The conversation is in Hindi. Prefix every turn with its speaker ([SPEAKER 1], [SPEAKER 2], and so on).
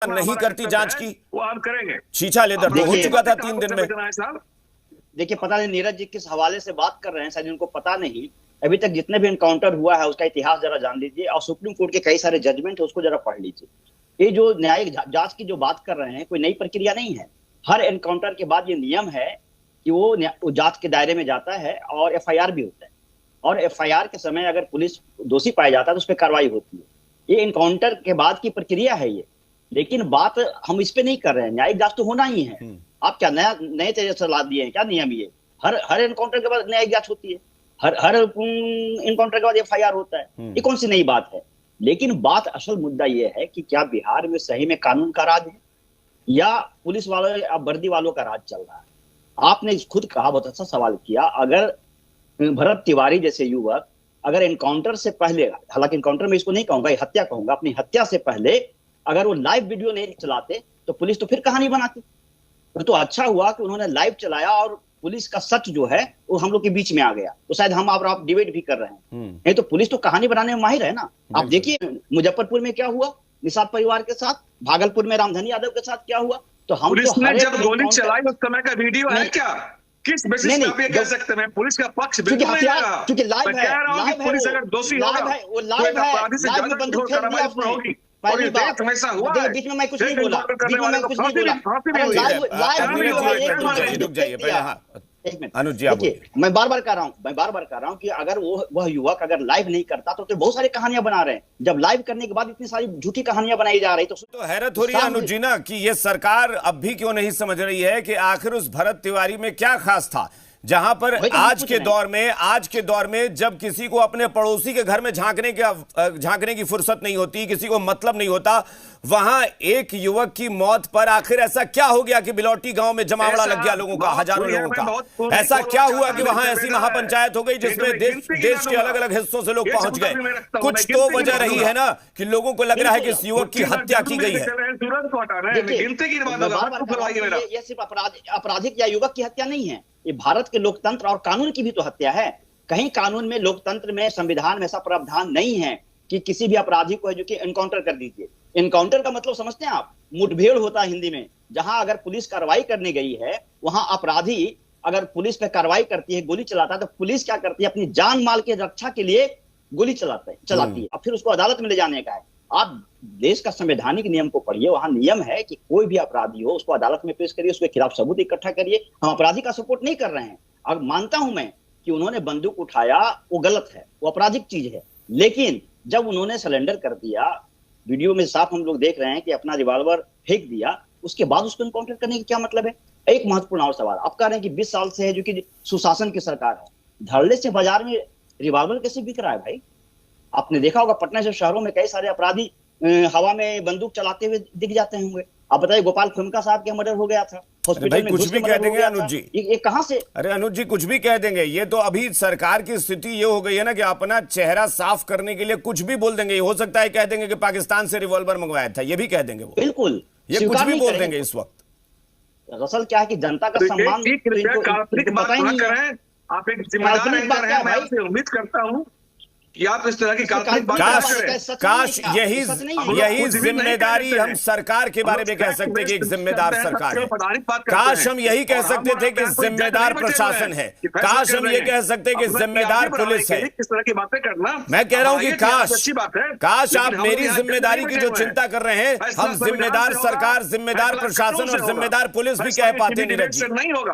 [SPEAKER 1] नहीं करती जांच की,
[SPEAKER 2] वो हम करेंगे।
[SPEAKER 1] छीछा लेदर तो हो चुका था 3 दिन में।
[SPEAKER 3] देखिए, पता नहीं नीरज जी किस हवाले से बात कर रहे हैं, शायद उनको पता नहीं। अभी तक जितने भी एनकाउंटर हुआ है उसका इतिहास जरा जान लीजिए, और सुप्रीम कोर्ट के कई सारे जजमेंट है उसको जरा पढ़ लीजिए। ये जो न्यायिक जांच की जो बात कर रहे हैं, कोई नई प्रक्रिया नहीं है। हर एनकाउंटर के बाद ये नियम है कि वो जांच के दायरे में जाता है और एफआईआर भी होता है, और एफआईआर के समय अगर पुलिस दोषी पाया जाता है तो उस पर कार्रवाई होती है। ये एनकाउंटर के बाद की प्रक्रिया है ये, लेकिन बात हम इस पे नहीं कर रहे हैं। न्यायिक जांच तो होना ही है। आप क्या नए तरीके से ला दिए हैं क्या नियम? ये हर एनकाउंटर के बाद न्यायिक जांच होती है, हर एनकाउंटर के बाद एफआईआर होता है। ये कौन सी नई बात है? लेकिन बात असल मुद्दा ये है कि क्या बिहार में सही में कानून का राज है या पुलिस वालों या वर्दी वालों का राज चल रहा है? आपने खुद कहा, बहुत अच्छा सवाल किया। अगर भरत तिवारी जैसे युवक अगर एनकाउंटर से पहले, हालांकि एनकाउंटर में इसको नहीं कहूंगा, हत्या कहूंगा, अपनी हत्या से पहले अगर वो लाइव वीडियो नहीं चलाते तो पुलिस तो फिर कहानी बनाती। तो अच्छा हुआ कि उन्होंने लाइव चलाया और पुलिस का सच जो है वो हम लोग के बीच में आ गया, तो शायद हम आप डिबेट भी कर रहे हैं। नहीं तो पुलिस तो कहानी बनाने में माहिर है ना। आप देखिए मुजफ्फरपुर में क्या हुआ निषाद परिवार के साथ, भागलपुर में रामधनी यादव के साथ क्या हुआ। तो हम
[SPEAKER 2] पुलिस
[SPEAKER 3] तो
[SPEAKER 2] ने जब गोली चलाई उस समय का वीडियो है क्या? किस बेसिस पे आप ये कह सकते हैं? पुलिस का पक्ष बिल्कुल नहीं रहा।
[SPEAKER 3] क्योंकि लाइव है,
[SPEAKER 2] पुलिस अगर दोषी होगा
[SPEAKER 3] वो लाइव है, लाइव बंदूक फेंक दिया आपने।
[SPEAKER 2] होगी।
[SPEAKER 3] पहली बात,
[SPEAKER 2] हमेशा हुआ है।
[SPEAKER 3] बीच में मैं कुछ नहीं बोला, बीच में मैं कुछ नहीं बोला।
[SPEAKER 1] रुक जाइए पहले। हाँ
[SPEAKER 3] एक मिनट
[SPEAKER 1] अनुज जी, आप
[SPEAKER 3] देखिए, मैं बार बार कह रहा हूं कि अगर वह युवक अगर लाइव नहीं करता तो बहुत सारी कहानियां बना रहे हैं। जब लाइव करने के बाद इतनी सारी झूठी कहानियां बनाई जा रही तो
[SPEAKER 1] हैरत हो रही है अनुज जी ना कि ये सरकार अब भी क्यों नहीं समझ रही है कि आखिर उस भरत तिवारी में क्या खास था, जहां पर आज के दौर में जब किसी को अपने पड़ोसी के घर में झांकने की फुर्सत नहीं होती, किसी को मतलब नहीं होता, वहां एक युवक की मौत पर आखिर ऐसा क्या हो गया कि बिलौटी गांव में जमावड़ा लग गया लोगों का, हजारों लोगों का? ऐसा क्या हुआ कि वहां ऐसी महापंचायत हो गई जिसमें देश के अलग अलग हिस्सों से लोग पहुंच गए? कुछ तो वजह रही है ना कि लोगों को लग रहा है कि इस युवक की हत्या की गई है।
[SPEAKER 3] ये सिर्फ आपराधिक या युवक की हत्या नहीं है, ये भारत के लोकतंत्र और कानून की भी तो हत्या है। कहीं कानून में, लोकतंत्र में, संविधान में ऐसा प्रावधान नहीं है कि किसी भी अपराधी को है जो कि एनकाउंटर कर दीजिए। एनकाउंटर का मतलब समझते हैं आप? मुठभेड़ होता है हिंदी में। जहां अगर पुलिस कार्रवाई करने गई है, वहां अपराधी अगर पुलिस पे कार्रवाई करती है, गोली चलाता है, तो पुलिस क्या करती है? अपनी जान माल की रक्षा के लिए गोली चलाती है और फिर उसको अदालत में ले जाने का है। आप देश का संवैधानिक नियम को पढ़िए, वहां नियम है कि कोई भी अपराधी हो उसको अदालत में पेश करिए, उसके खिलाफ सबूत इकट्ठा करिए। हम अपराधी का सपोर्ट नहीं कर रहे हैं। अब मानता हूं मैं कि उन्होंने बंदूक उठाया, वो गलत है, वो आपराधिक चीज है, लेकिन जब उन्होंने सरेंडर कर दिया, वीडियो में साफ हम लोग देख रहे हैं कि अपना रिवॉल्वर फेंक दिया, उसके बाद उसको एनकाउंटर करने का क्या मतलब है? एक महत्वपूर्ण और सवाल, आप कह रहे हैं कि 20 साल से है जो कि सुशासन की सरकार है, धड़ल्ले से बाजार में रिवॉल्वर कैसे बिक रहा है भाई? आपने देखा होगा पटना से शहरों में कई सारे अपराधी हवा में बंदूक चलाते हुए दिख जाते होंगे। आप बताइए, गोपाल खुनका साहब का मर्डर हो गया था,
[SPEAKER 1] भाई कुछ भी कह देंगे अनुज जी।
[SPEAKER 3] ये कहां से?
[SPEAKER 1] अरे अनुज जी कुछ भी कह देंगे। ये तो अभी सरकार की स्थिति ये हो गई है ना कि अपना चेहरा साफ करने के लिए कुछ भी बोल देंगे। हो सकता है कह देंगे कि पाकिस्तान से रिवॉल्वर मंगवाया था, ये भी कह देंगे वो।
[SPEAKER 3] बिल्कुल,
[SPEAKER 1] ये कुछ भी बोल देंगे इस वक्त।
[SPEAKER 3] असल क्या है कि जनता का सम्मान
[SPEAKER 2] आप एक जिम्मेदार एंकर हैं, मैं आपसे उम्मीद करता हूं कि आप इस तरह की काल्पनिक बात करें।
[SPEAKER 1] काश यही जिम्मेदारी हम सरकार के बारे में कह सकते कि एक जिम्मेदार सरकार है। काश हम यही कह सकते थे कि जिम्मेदार प्रशासन है। काश हम ये कह सकते कि जिम्मेदार पुलिस है।
[SPEAKER 2] इस तरह की बातें करना,
[SPEAKER 1] मैं कह रहा हूं कि काश आप मेरी जिम्मेदारी की जो चिंता कर रहे हैं, हम जिम्मेदार सरकार, जिम्मेदार प्रशासन और जिम्मेदार पुलिस भी कह पाते नीरज जी।
[SPEAKER 2] नहीं होगा।